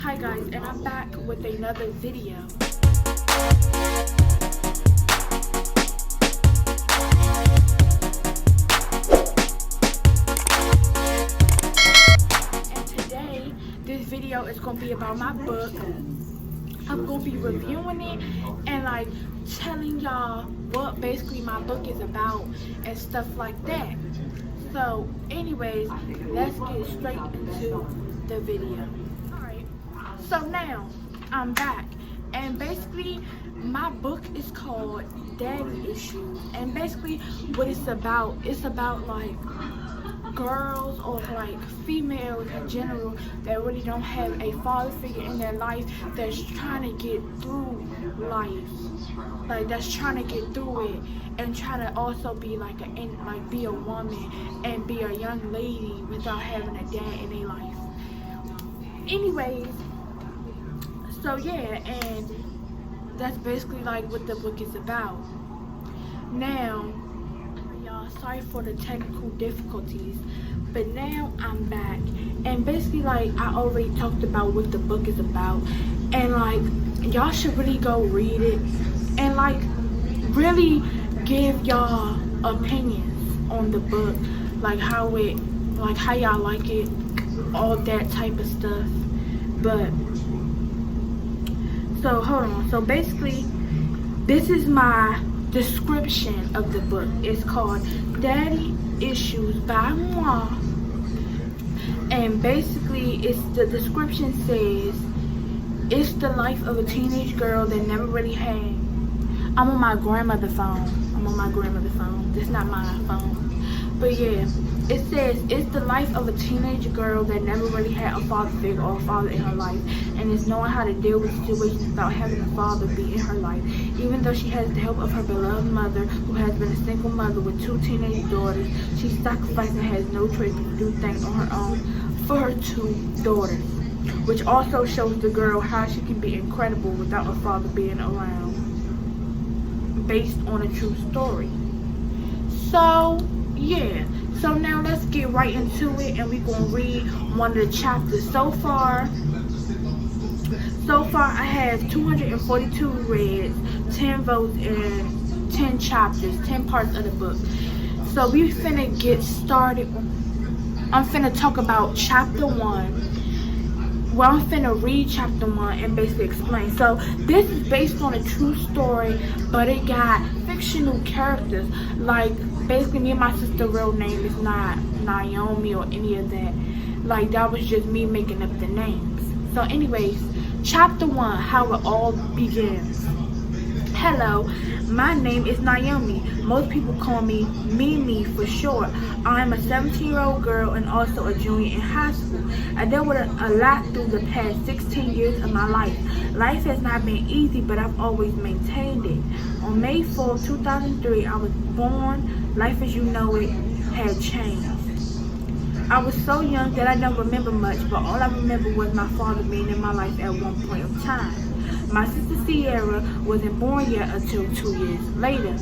Hi guys, and I'm back with another video. And today, this video is going to be about my book. I'm going to be reviewing it and telling y'all what basically my book is about and stuff like that. So anyways, let's get straight into the video. So now I'm back, and basically my book is called Daddy Issues, and basically what it's about like girls or females in general that really don't have a father figure in their life that's trying to get through life, that's trying to get through it and try to also be be a woman and be a young lady without having a dad in their life. Anyways, so yeah, and that's basically what the book is about. Now, y'all, sorry for the technical difficulties, but now I'm back, and basically I already talked about what the book is about, and y'all should really go read it and really give y'all opinions on the book, how y'all like it, all that type of stuff. But so hold on, so basically this is my description of the book. It's called Daddy Issues by Moi, and basically the description says it's the life of a teenage girl that never really had. I'm on my grandmother's phone. This is not my phone, but yeah, it says it's the life of a teenage girl that never really had a father figure or a father in her life, and is knowing how to deal with situations without having a father be in her life. Even though she has the help of her beloved mother, who has been a single mother with 2 teenage daughters, she sacrifices and has no choice but to do things on her own for her 2 daughters, which also shows the girl how she can be incredible without a father being around, based on a true story. So yeah, so now let's get right into it, and we're gonna read one of the chapters. So far I have 242 reads, 10 votes, and 10 chapters, 10 parts of the book. So we finna get started. I'm finna talk about chapter 1. Well, I'm finna read chapter 1 and basically explain. So this is based on a true story, but it got fictional characters. Basically, me and my sister's real name is not Naomi or any of that. That was just me making up the names. So anyways, chapter 1, how it all begins. Hello, my name is Naomi. Most people call me Mimi for short. I am a 17-year-old girl and also a junior in high school. I dealt with a lot through the past 16 years of my life. Life has not been easy, but I've always maintained it. On May 4, 2003, I was born. Life as you know it had changed. I was so young that I don't remember much, but all I remember was my father being in my life at one point of time. My sister Sierra wasn't born yet until 2 years later.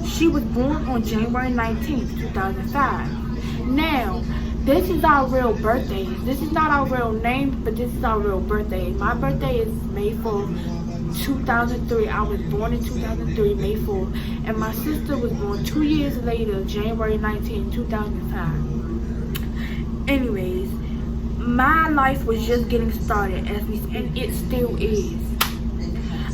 She was born on January 19th, 2005. Now, this is our real birthday. This is not our real name, but this is our real birthday. My birthday is May 4th, 2003. I was born in 2003, May 4th. And my sister was born 2 years later, January 19th, 2005. Anyways, my life was just getting started, and it still is.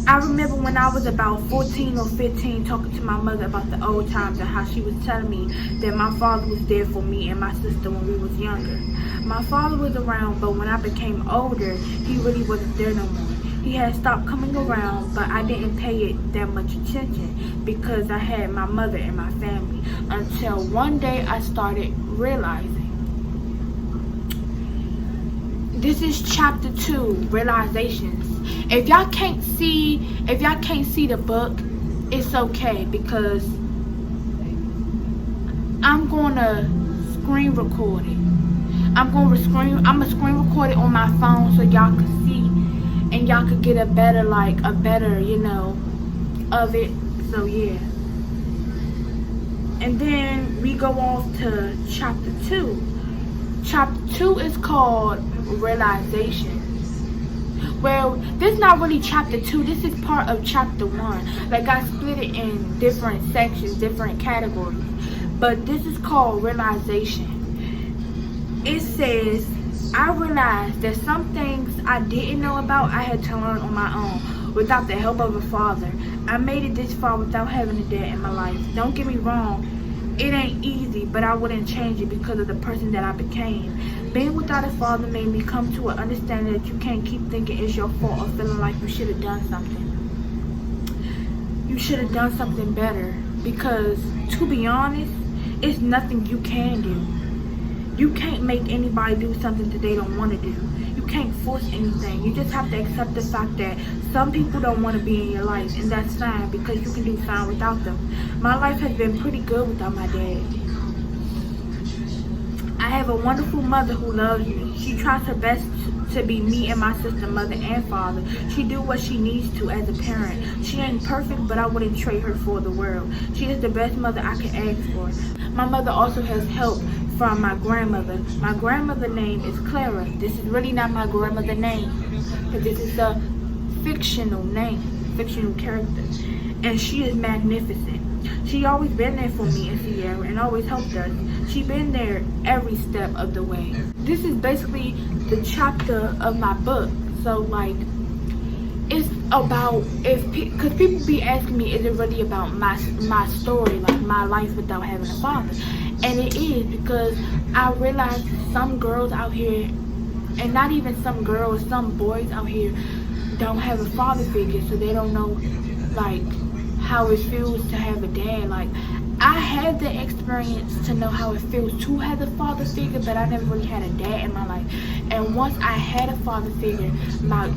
I remember when I was about 14 or 15 talking to my mother about the old times and how she was telling me that my father was there for me and my sister when we was younger. My father was around, but when I became older, he really wasn't there no more. He had stopped coming around, but I didn't pay it that much attention because I had my mother and my family, until one day I started realizing. This is chapter 2, Realizations. If y'all can't see the book, it's okay, because I'm gonna screen record it. I'm gonna screen record it on my phone so y'all can see and y'all could get a better of it. So yeah. And then we go off to chapter 2. Chapter 2 is called realization. Well, this is not really chapter 2. This is part of chapter 1. Like, I split it in different sections, different categories. But this is called realization. It says, I realized that some things I didn't know about I had to learn on my own without the help of a father. I made it this far without having a dad in my life. Don't get me wrong, it ain't easy, but I wouldn't change it because of the person that I became. Being without a father made me come to an understanding that you can't keep thinking it's your fault or feeling like you should have done something. You should have done something better, because to be honest, it's nothing you can do. You can't make anybody do something that they don't want to do. You can't force anything. You just have to accept the fact that some people don't want to be in your life, and that's fine, because you can do fine without them. My life has been pretty good without my dad. I have a wonderful mother who loves me. She tries her best to be me and my sister, mother and father. She do what she needs to as a parent. She ain't perfect, but I wouldn't trade her for the world. She is the best mother I could ask for. My mother also has help from my grandmother. My grandmother's name is Clara. This is really not my grandmother's name, but this is a fictional name, fictional character, and she is magnificent. She always been there for me and Sierra and always helped us. She been there every step of the way. This is basically the chapter of my book. So like, it's about, because people be asking me, is it really about my story, like my life without having a father? And it is, because I realize some girls out here, and not even some girls, some boys out here don't have a father figure, so they don't know like how it feels to have a dad. Like, I had the experience to know how it feels to have a father figure, but I never really had a dad in my life. And once I had a father figure,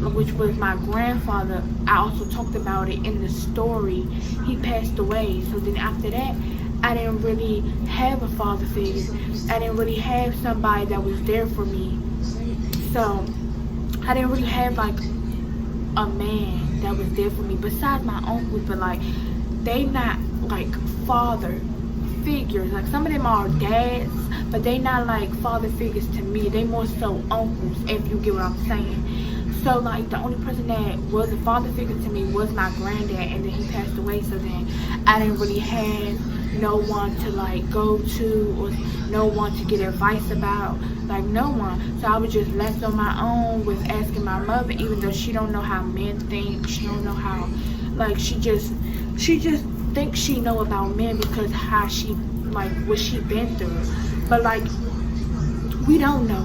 which was my grandfather, I also talked about it in the story. He passed away, so then after that, I didn't really have a father figure. I didn't really have somebody that was there for me. So I didn't really have like a man that was there for me besides my uncles, but like, they not like father figures. Like, some of them are dads, but they not like father figures to me. They more so uncles, if you get what I'm saying. So like, the only person that was a father figure to me was my granddad, and then he passed away. So then I didn't really have no one to like go to, or no one to get advice about, like no one. So I was just left on my own with asking my mother, even though she don't know how men think. She don't know how, like, she just thinks she know about men because how she, like, what she been through. But like, we don't know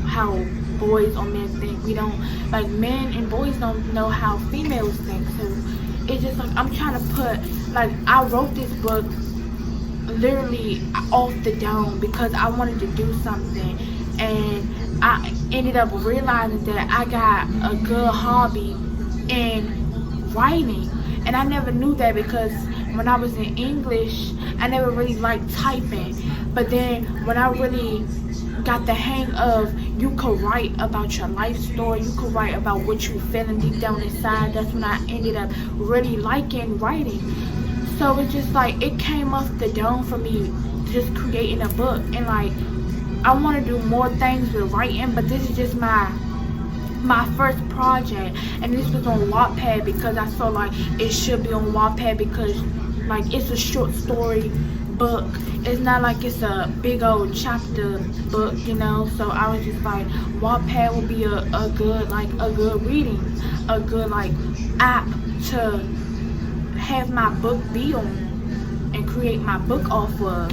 how boys or men think. We don't, like, men and boys don't know how females think. So it's just like, I'm trying to put, like, I wrote this book literally off the dome because I wanted to do something, and I ended up realizing that I got a good hobby in writing, and I never knew that, because when I was in English, I never really liked typing. But then when I really got the hang of, you could write about your life story, you could write about what you feeling deep down inside, that's when I ended up really liking writing. So it's just like, it came off the dome for me, just creating a book. And like, I want to do more things with writing, but this is just my first project, and this was on Wattpad because I felt like it should be on Wattpad, because like, it's a short story book. It's not like it's a big old chapter book, you know. So I was just like, Wattpad would be a good reading, a good like app to have my book be on and create my book off of.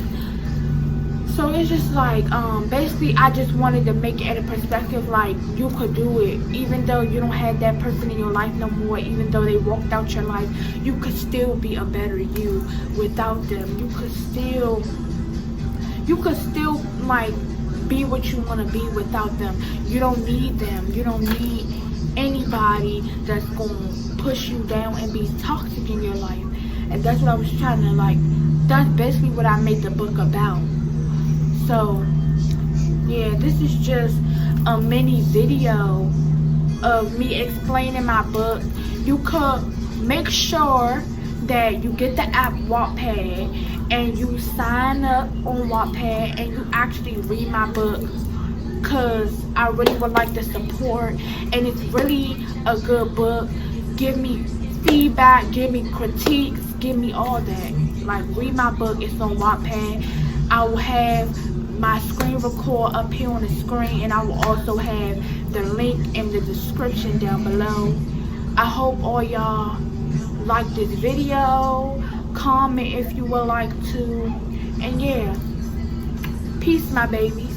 So it's just like, basically I just wanted to make it at a perspective like, you could do it, even though you don't have that person in your life no more, even though they walked out your life, you could still be a better you without them. You could still like be what you want to be without them. You don't need them. You don't need anybody that's gonna push you down and be toxic in your life. And that's what I was trying to, like, that's basically what I made the book about. So yeah, this is just a mini video of me explaining my book. You could make sure that you get the app Wattpad and you sign up on Wattpad and you actually read my book because I really would like the support, and it's really a good book. Give me feedback, give me critiques, give me all that. Like, read my book. It's on Wattpad. I will have my screen record up here on the screen, and I will also have the link in the description down below. I hope all y'all like this video. Comment if you would like to. And yeah, peace, my babies.